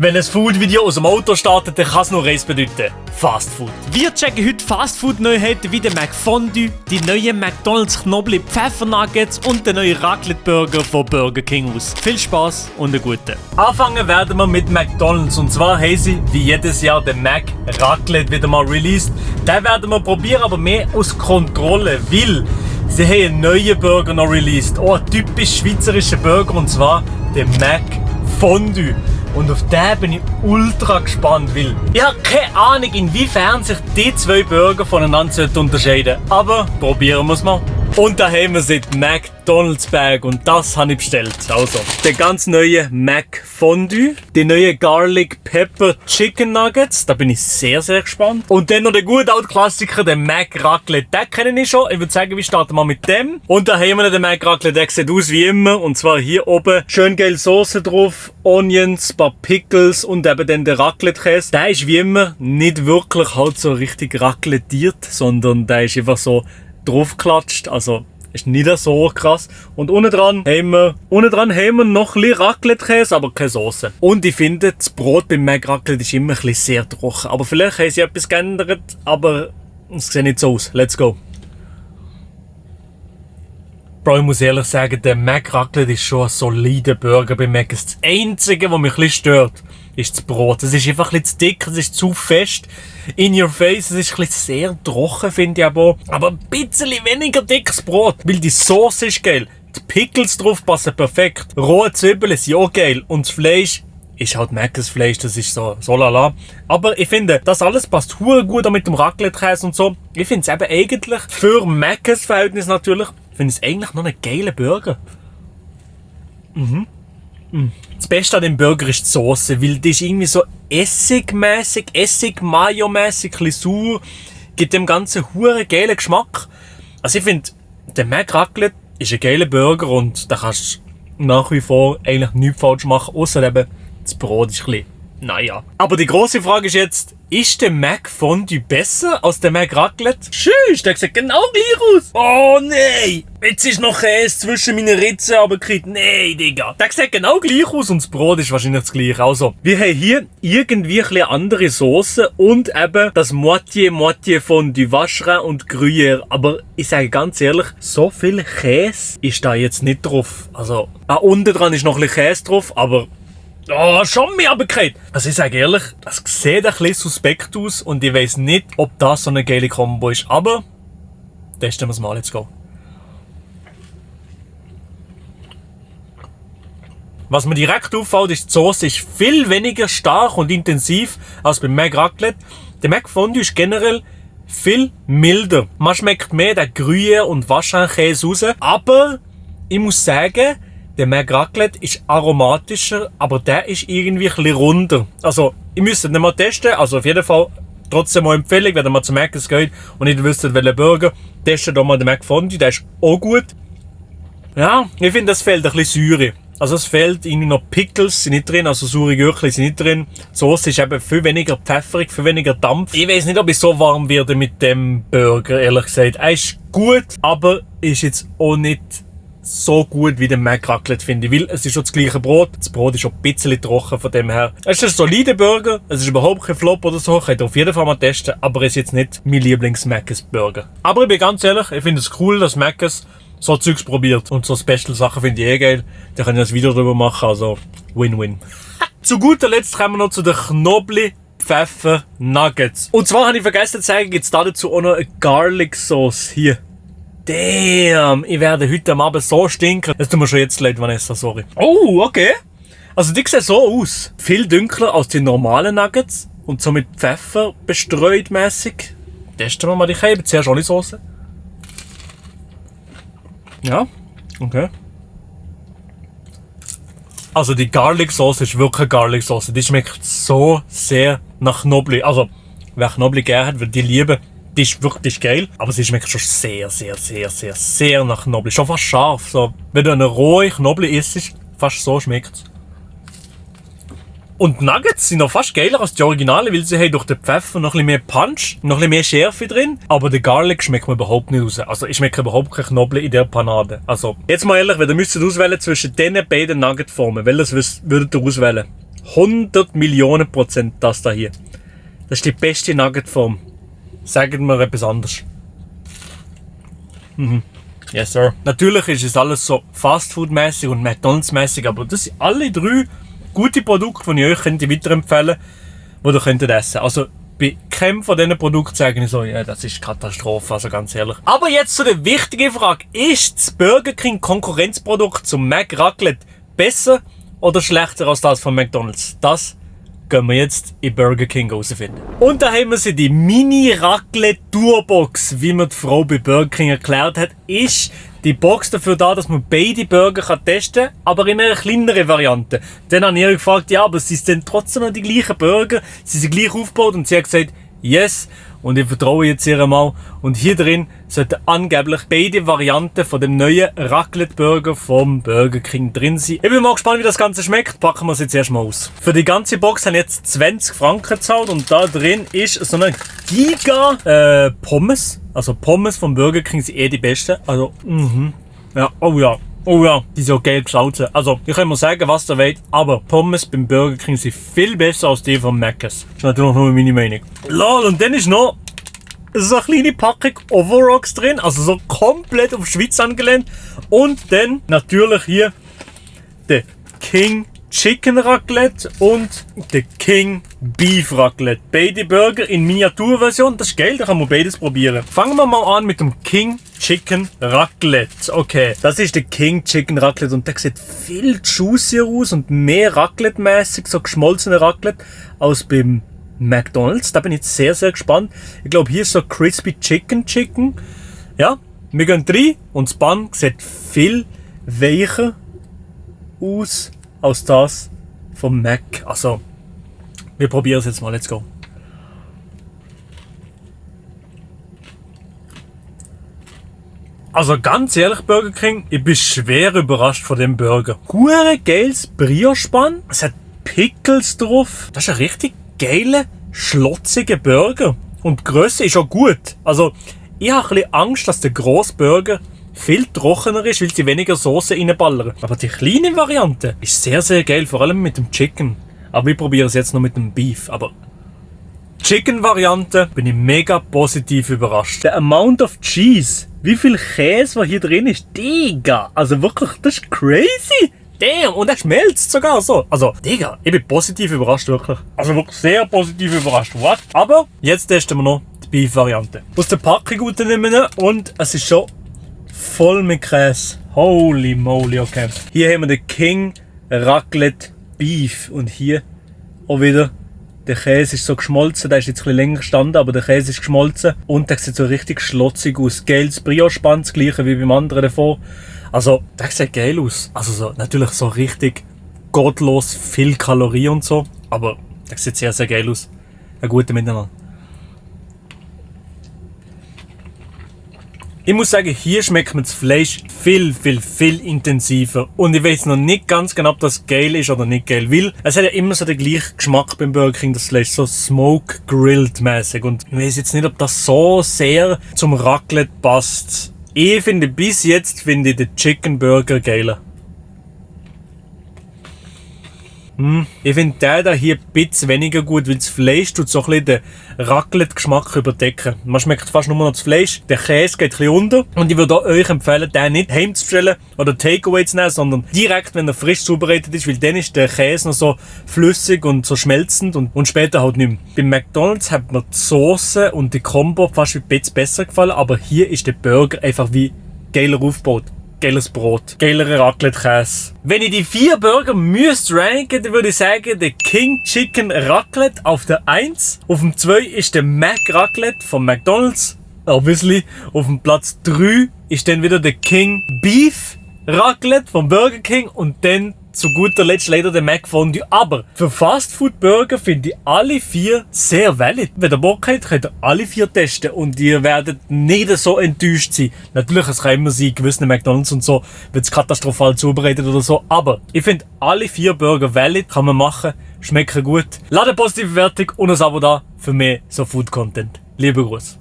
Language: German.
Wenn ein Food-Video aus dem Auto startet, dann kann es nur eins bedeuten: Fast Food. Wir checken heute Fastfood-Neuheiten wie den McFondue, die neuen McDonald's Knobli Pfeffernuggets und den neuen Raclette-Burger von Burger King aus. Viel Spaß und einen guten. Anfangen werden wir mit McDonald's. Und zwar haben sie wie jedes Jahr den Mac Raclette wieder mal released. Den werden wir probieren, aber mehr aus Kontrolle, weil sie haben einen neuen Burger noch released. Auch einen typisch schweizerischen Burger, und zwar den Mac Fondue. Und auf den bin ich ultra gespannt, weil ich habe keine Ahnung, inwiefern sich die zwei Burger voneinander unterscheiden. Aber probieren wir es mal. Und da haben wir den McDonald's Bag und das habe ich bestellt. Also, der ganz neue Mac Fondue, die neuen Garlic Pepper Chicken Nuggets, da bin ich sehr, sehr gespannt. Und dann noch der gute alte Klassiker, den Mac Raclette, den kenne ich schon. Ich würde sagen, wir starten mal mit dem. Und da haben wir den Mac Raclette, der sieht aus wie immer. Und zwar hier oben schön geil Soße drauf, Onions, ein paar Pickles und eben dann der Raclette-Käse. Der ist wie immer nicht wirklich halt so richtig raclettiert, sondern der ist einfach so draufgeklatscht, also ist nicht so krass. Und unten dran haben wir noch ein bisschen Raclette-Käse, aber keine Soße. Und ich finde, das Brot beim Mac Raclette ist immer ein bisschen sehr trocken. Aber vielleicht haben sie etwas geändert, aber es sieht nicht so aus. Let's go. Bro, ich muss ehrlich sagen, der Mac Raclette ist schon ein solider Burger bei Mac. Das Einzige, was mich ein bisschen stört, ist das Brot. Es ist einfach ein bisschen zu dick, es ist zu fest in your face, es ist ein bisschen sehr trocken, finde ich aber ein bisschen weniger dickes Brot, weil die Sauce ist geil, die Pickles drauf passen perfekt, rohe Zwiebeln sind auch geil und das Fleisch ist halt Mc's Fleisch, das ist so lala. Aber ich finde, das alles passt hure gut auch mit dem Raclette-Käse und so. Ich finde es eben eigentlich, für Mc's Verhältnis natürlich, finde ich es eigentlich noch einen geilen Burger. Das Beste an dem Burger ist die Sauce, weil die ist irgendwie so essigmäßig, Essig-Mayo-mäßig, ein bisschen sauer, gibt dem ganzen hure geilen Geschmack. Also ich finde, der Mac Raclette ist ein geiler Burger und da kannst du nach wie vor eigentlich nichts falsch machen, außer eben das Brot ist ein bisschen, naja. Aber die grosse Frage ist jetzt, ist der Mac Fondue besser als der Mac Raclette? Tschüss, der sieht genau gleich aus. Oh nein, jetzt ist noch Käse zwischen meinen Ritzen runtergekriegt. Nein, Digga. Der sieht genau gleich aus und das Brot ist wahrscheinlich das gleiche. Also, wir haben hier irgendwie ein bisschen andere Soße und eben das Moitié Fondue Vacherin und Gruyère. Aber ich sage ganz ehrlich, so viel Käse ist da jetzt nicht drauf. Also, unten dran ist noch ein bisschen Käse drauf, aber oh, schon mehr abgekriegt. Also ich sage ehrlich, das sieht ein bisschen suspekt aus und ich weiss nicht, ob das so eine geile Kombo ist. Aber testen wir es mal, let's go. Was mir direkt auffällt, ist, die Sauce ist viel weniger stark und intensiv als beim Mac Raclette. Der Mac Fondue ist generell viel milder. Man schmeckt mehr den Gruyère und Vacherin-Käse raus. Aber ich muss sagen, der Mac Raclette ist aromatischer, aber der ist irgendwie ein bisschen runder. Also, ihr müsst ihn mal testen. Also auf jeden Fall trotzdem mal Empfehlung, wenn ihr mal zu Mac's geht und nicht wisst, welchen Burger, testet doch mal den Mac Fondue, der ist auch gut. Ja, ich finde, es fehlt ein bisschen Säure. Also es fehlt irgendwie noch Pickles, sind nicht drin, also saure Gürkli sind nicht drin. Die Sauce ist eben viel weniger pfefferig, viel weniger Dampf. Ich weiß nicht, ob ich so warm werde mit dem Burger, ehrlich gesagt. Er ist gut, aber ist jetzt auch nicht so gut wie der Mac Raclette, finde ich, weil es ist schon das gleiche Brot. Das Brot ist schon ein bisschen trocken von dem her. Es ist ein solider Burger, es ist überhaupt kein Flop oder so, könnt ihr auf jeden Fall mal testen, aber es ist jetzt nicht mein Lieblings-Mac's Burger. Aber ich bin ganz ehrlich, ich finde es cool, dass Mac's so Zeugs probiert und so Special-Sachen finde ich geil. Da kann ich ein Video drüber machen, also Win-Win. Zu guter Letzt kommen wir noch zu den Knobli Pfeffer Nuggets. Und zwar habe ich vergessen zu sagen, gibt es dazu auch noch eine Garlic Sauce hier. Damn, ich werde heute am Abend so stinken. Das tut mir schon jetzt leid, Vanessa, sorry. Oh, okay. Also die sehen so aus. Viel dunkler als die normalen Nuggets. Und so mit Pfeffer bestreut mäßig. Testen wir mal die Käse. Zuerst ohne Soße. Ja, okay. Also die Garlic Sauce ist wirklich eine Garlic Sauce. Die schmeckt so sehr nach Knobli. Also, wer Knobli gerne hat, wird die lieben. Die ist wirklich geil, aber sie schmeckt schon sehr nach Knobli. Schon fast scharf. So, wenn du eine rohe Knobli isst, fast so schmeckt es. Und die Nuggets sind noch fast geiler als die Originale, weil sie haben durch den Pfeffer noch ein bisschen mehr Punch, noch ein bisschen mehr Schärfe drin. Aber der Garlic schmeckt mir überhaupt nicht raus. Also ich schmecke überhaupt kein Knoblauch in der Panade. Also, jetzt mal ehrlich, wenn ihr müsstet auswählen zwischen diesen beiden Nugget-Formen, welches würdet ihr auswählen? 100 Millionen % das da hier. Das ist die beste Nuggetform. Sagen wir etwas anderes. Yes, sir. Natürlich ist es alles so Fastfood-mäßig und McDonalds-mäßig, aber das sind alle 3 gute Produkte, die ich euch weiterempfehlen könnte, die ihr könnt essen. Also bei keinem von diesen Produkten sage ich so, ja, das ist Katastrophe, also ganz ehrlich. Aber jetzt zu der wichtigen Frage. Ist das Burger King Konkurrenzprodukt zum Mac Raclette besser oder schlechter als das von McDonalds? Das gehen wir jetzt in Burger King herausfinden. Und da haben wir sie, die Mini Raclette Tourbox, wie mir die Frau bei Burger King erklärt hat, ist die Box dafür da, dass man beide Burger testen kann, aber in einer kleineren Variante. Dann habe ich ihr gefragt, ja, aber sind denn trotzdem noch die gleichen Burger? Sie sind gleich aufgebaut? Und sie hat gesagt, yes. Und ich vertraue jetzt ihr mal. Und hier drin sollten angeblich beide Varianten von dem neuen Raclette-Burger vom Burger King drin sein. Ich bin mal gespannt, wie das Ganze schmeckt. Packen wir es jetzt erstmal aus. Für die ganze Box haben jetzt 20 Franken gezahlt. Und da drin ist so eine Giga Pommes. Also Pommes vom Burger King sind die besten. Also, ja, oh ja. Oh ja, die sind auch gelb gestaltet. Also, ich kann mir sagen, was ihr wollt, aber Pommes beim Burger King sind viel besser als die von Mc's. Das ist natürlich nur meine Meinung. Lol, und dann ist noch so eine kleine Packung Overrocks drin, also so komplett auf Schweiz angelehnt. Und dann natürlich hier der King Chicken Raclette und der King Beef Raclette. Beide Burger in Miniaturversion. Das ist geil, da kann man beides probieren. Fangen wir mal an mit dem King Chicken Raclette. Okay, das ist der King Chicken Raclette und der sieht viel juicier aus und mehr Raclette-mäßig, so geschmolzene Raclette, als beim McDonalds. Da bin ich jetzt sehr, sehr gespannt. Ich glaube, hier ist so Crispy Chicken. Ja, wir gehen rein und das Bun sieht viel weicher aus als das vom Mac. Also, wir probieren es jetzt mal. Let's go. Also ganz ehrlich, Burger King, ich bin schwer überrascht von dem Burger. Hure geiles Brioche-Bun. Es hat Pickles drauf. Das ist ein richtig geiler, schlotziger Burger. Und die Grösse ist auch gut. Also, ich habe ein bisschen Angst, dass der grosse Burger viel trockener ist, weil sie weniger Soße reinballern. Aber die kleine Variante ist sehr, sehr geil, vor allem mit dem Chicken. Aber wir probieren es jetzt noch mit dem Beef. Aber Chicken-Variante bin ich mega positiv überrascht. Der Amount of Cheese, wie viel Käse, was hier drin ist, Digga. Also wirklich, das ist crazy. Damn, und er schmelzt sogar so. Also, Digga, ich bin positiv überrascht, wirklich. Also wirklich sehr positiv überrascht. What? Aber jetzt testen wir noch die Beef-Variante. Aus der Packung rausnehmen und es ist schon voll mit Käse. Holy moly, okay. Hier haben wir den King Raclette Beef. Und hier auch wieder, der Käse ist so geschmolzen. Der ist jetzt ein bisschen länger gestanden, aber der Käse ist geschmolzen. Und der sieht so richtig schlotzig aus. Geiles Brioche-Bun, das gleiche wie beim anderen davor. Also, der sieht geil aus. Also so, natürlich so richtig gottlos viel Kalorien und so. Aber der sieht sehr, sehr geil aus. Ein guter Miteinander. Ich muss sagen, hier schmeckt mir das Fleisch viel intensiver. Und ich weiß noch nicht ganz genau, ob das geil ist oder nicht geil. Weil es hat ja immer so den gleichen Geschmack beim Burger King, das Fleisch. So smoke-grilled mäßig. Und ich weiß jetzt nicht, ob das so sehr zum Raclette passt. Ich finde, bis jetzt finde ich den Chicken Burger geiler. Ich finde den da hier ein bisschen weniger gut, weil das Fleisch tut so ein bisschen den Raclette-Geschmack überdecken. Man schmeckt fast nur noch das Fleisch, der Käse geht ein bisschen unter. Und ich würde euch empfehlen, den nicht heimzustellen oder Takeaway zu nehmen, sondern direkt, wenn er frisch zubereitet ist, weil dann ist der Käse noch so flüssig und so schmelzend und später halt nicht mehr. Beim McDonalds hat mir die Soße und die Combo fast ein bisschen besser gefallen, aber hier ist der Burger einfach wie geiler aufgebaut. Geiles Brot, geilerer Raclette-Käse. Wenn ich die 4 Burger müsste ranken, dann würde ich sagen, der King Chicken Raclette auf der 1. Auf dem 2 ist der Mac Raclette von McDonalds. Obviously. Auf dem Platz 3 ist dann wieder der King Beef Raclette vom Burger King. Und dann zu guter Letzt leider der Mac Fondue. Aber für Fastfood Burger finde ich alle 4 sehr valid. Wenn ihr Bock habt, könnt ihr alle 4 testen und ihr werdet nicht so enttäuscht sein. Natürlich, es kann immer sein, gewisse McDonalds und so wird es katastrophal zubereitet oder so. Aber ich finde alle 4 Burger valid, kann man machen, schmecken gut. Lasst eine positive Bewertung und ein Abo da für mehr so Food Content. Liebe Grüße.